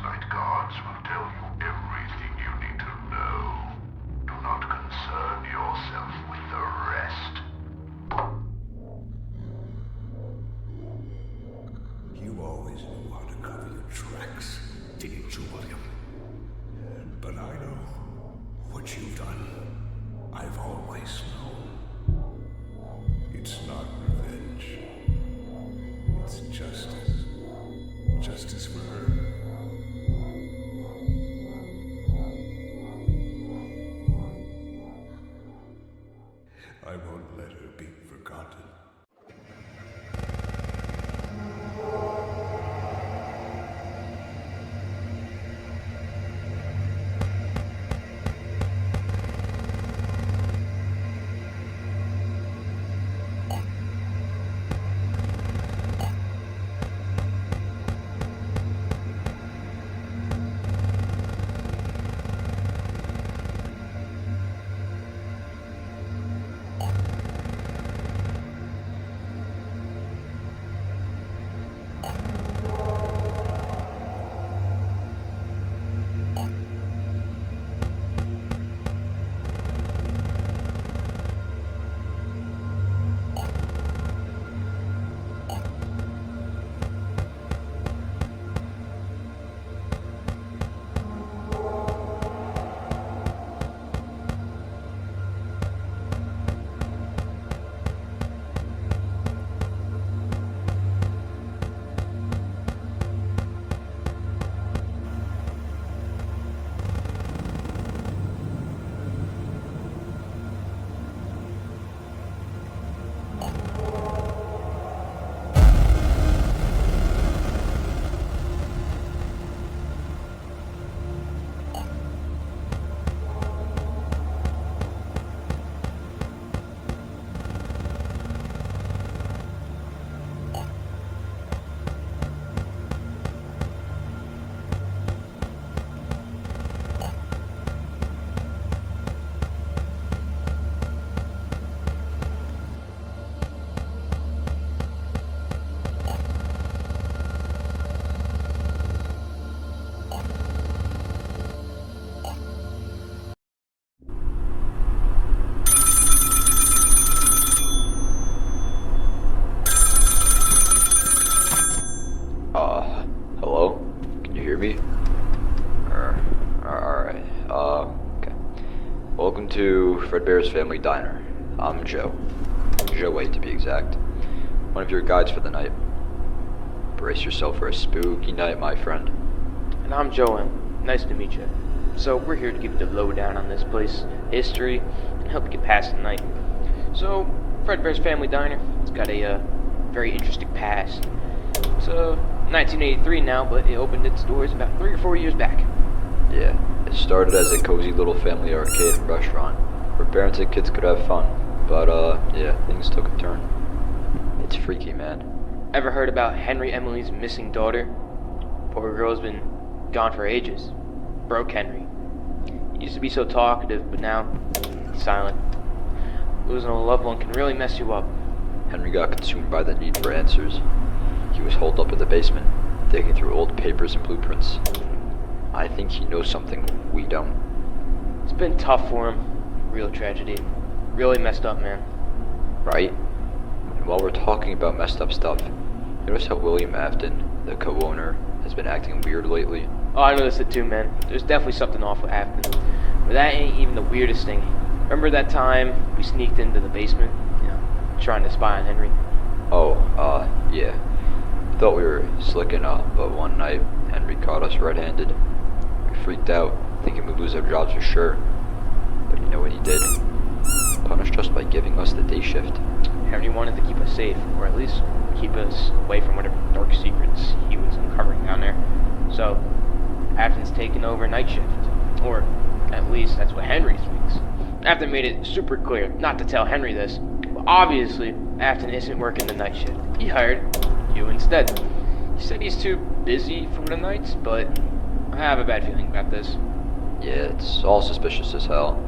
night guards will tell you everything you need to know. Do not concern yourself with the rest. You always knew how to cover your tracks, didn't you, William? But I know what you've done. I've always known. It's not revenge. It's justice. Justice for her. I won't let her be forgotten. Hello? Can you hear me? Alright, okay. Welcome to Fredbears Family Diner. I'm Joe. Joey, to be exact. One of your guides for the night. Brace yourself for a spooky night, my friend. And I'm Joanne. Nice to meet you. So we're here to give you the lowdown on this place, history, and help you get past the night. So, Fredbear's Family Diner, it's got a very interesting past. It's 1983 now, but it opened its doors about 3 or 4 years back. Yeah, it started as a cozy little family arcade and restaurant, where parents and kids could have fun. But, yeah, things took a turn. It's freaky, man. Ever heard about Henry Emily's missing daughter? Poor girl's been gone for ages. Broke Henry. He used to be so talkative, but now he's silent. Losing a loved one can really mess you up. Henry got consumed by the need for answers. He was holed up in the basement, digging through old papers and blueprints. I think he knows something we don't. It's been tough for him. Real tragedy. Really messed up, man. Right? And while we're talking about messed up stuff, notice how William Afton, the co-owner, has been acting weird lately? Oh, I noticed it too, man. There's definitely something off with Afton. But that ain't even the weirdest thing. Remember that time we sneaked into the basement? You know, trying to spy on Henry? Oh, yeah. Thought we were slicking up, but one night, Henry caught us red-handed. We freaked out, thinking we'd lose our jobs for sure. But you know what he did? Punished us by giving us the day shift. Henry wanted to keep us safe, or at least keep us away from whatever dark secrets he was uncovering down there. So, Afton's taken over night shift. Or, at least, that's what Henry thinks. Afton made it super clear not to tell Henry this, but obviously, Afton isn't working the night shift. He hired you instead. He said he's too busy for the nights, but I have a bad feeling about this. Yeah, it's all suspicious as hell.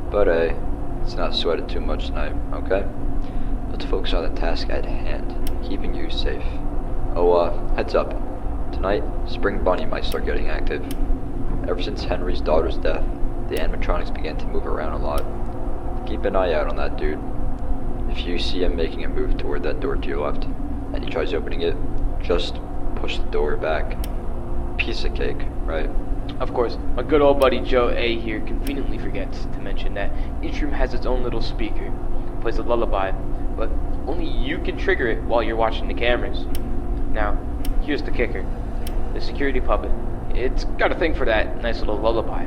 But hey, let's not sweat it too much tonight, okay? Let's focus on the task at hand, keeping you safe. Oh, heads up. Tonight, Spring Bunny might start getting active. Ever since Henry's daughter's death, the animatronics began to move around a lot. Keep an eye out on that dude. If you see him making a move toward that door to your left, and he tries opening it, just push the door back. Piece of cake, right? Of course, my good old buddy Joe A here conveniently forgets to mention that each room has its own little speaker. It plays a lullaby, but only you can trigger it while you're watching the cameras. Now, here's the kicker. The security puppet. It's got a thing for that nice little lullaby.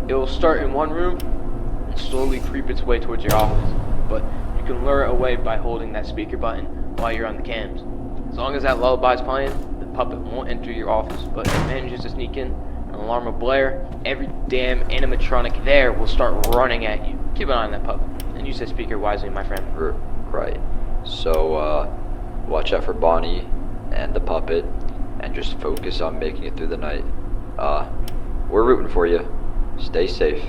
It'll start in one room and slowly creep its way towards your office, but you can lure it away by holding that speaker button while you're on the cams. As long as that lullaby's playing, the puppet won't enter your office, but if it manages to sneak in, an alarm will blare, every damn animatronic there will start running at you. Keep an eye on that puppet, and use that speaker wisely, my friend. Right. So, watch out for Bonnie and the puppet, and just focus on making it through the night. We're rooting for you. Stay safe.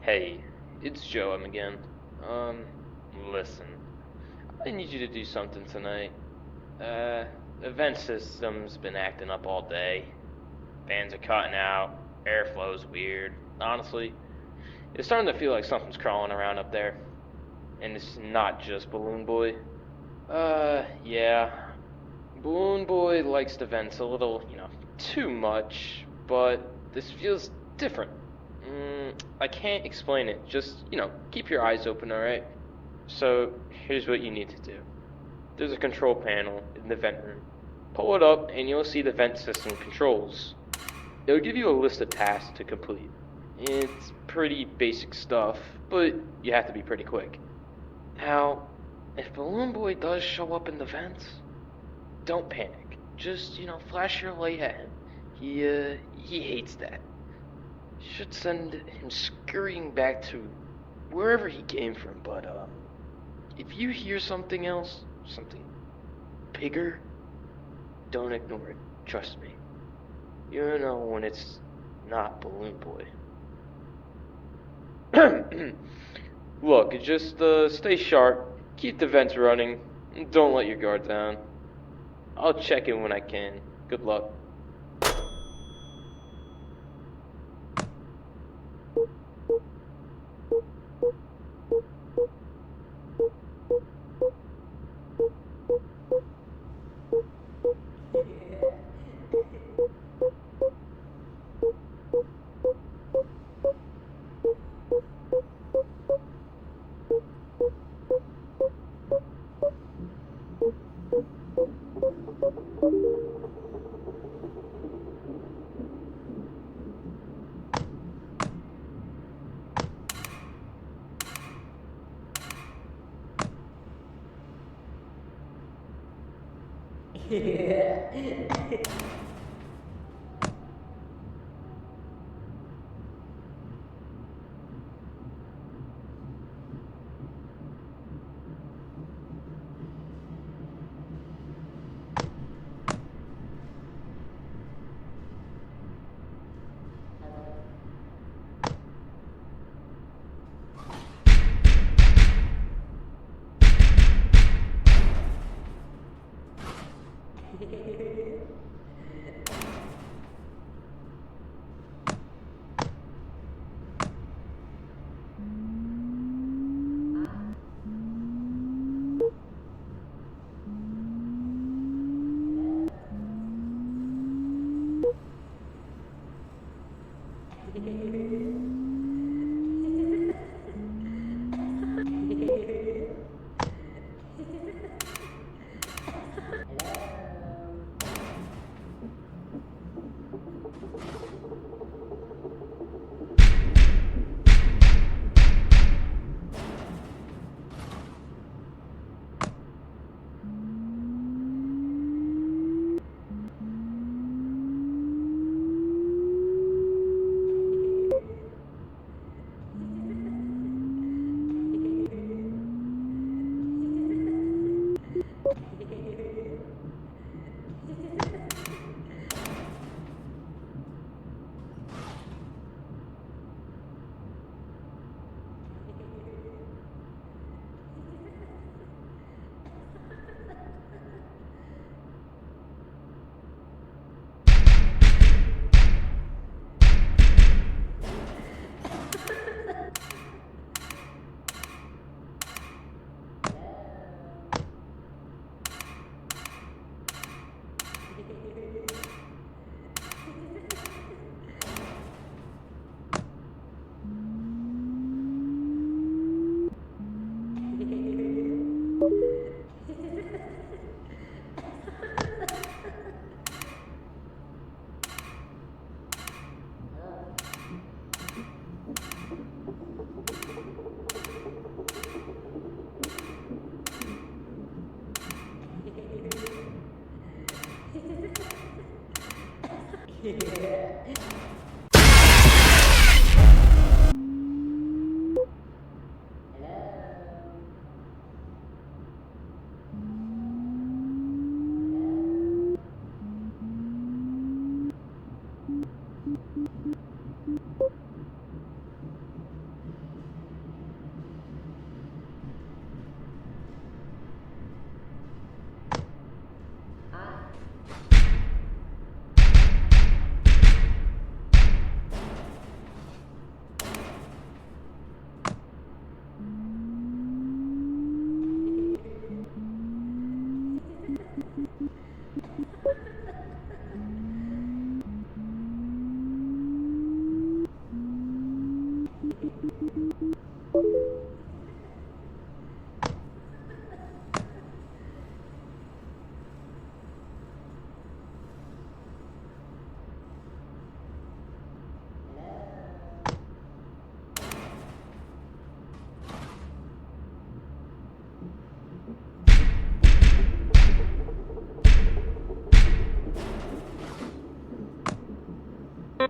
Hey, it's Joe M again. Listen. I need you to do something tonight. Event system's been acting up all day. Fans are cutting out, airflow's weird. Honestly, it's starting to feel like something's crawling around up there. And it's not just Balloon Boy. Yeah. Balloon Boy likes the vents a little, too much, but this feels different. I can't explain it. Just, keep your eyes open, alright? So, here's what you need to do. There's a control panel in the vent room. Pull it up and you'll see the vent system controls. It'll give you a list of tasks to complete. It's pretty basic stuff, but you have to be pretty quick. Now, if Balloon Boy does show up in the vents, don't panic. just, flash your light at him. He hates that. Should send him scurrying back to wherever he came from, but, if you hear something else, something bigger, don't ignore it. Trust me. You know when it's not Balloon Boy. Look, just stay sharp, keep the vents running, and don't let your guard down. I'll check in when I can. Good luck.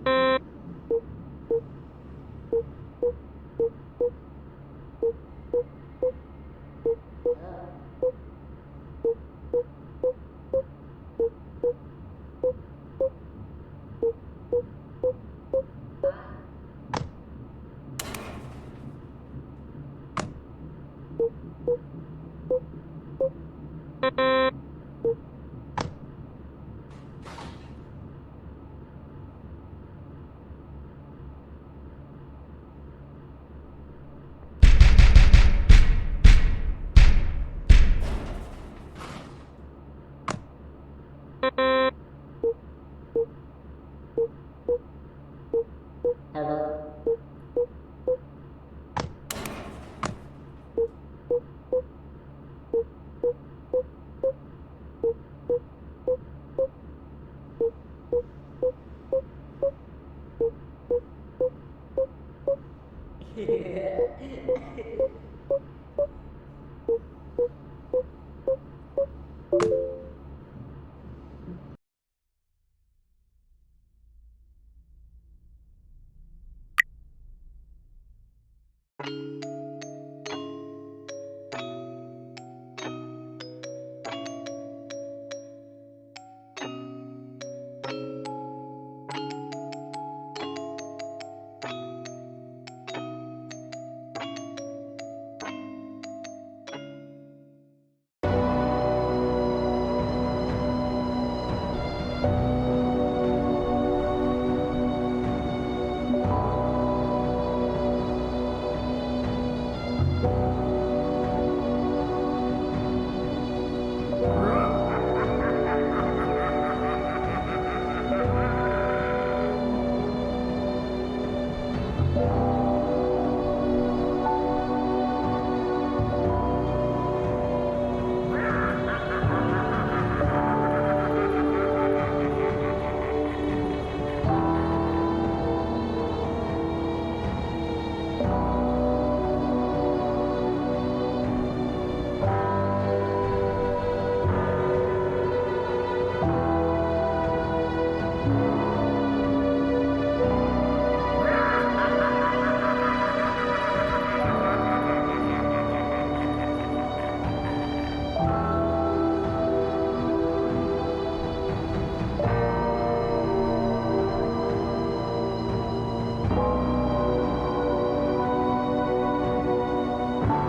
Bye.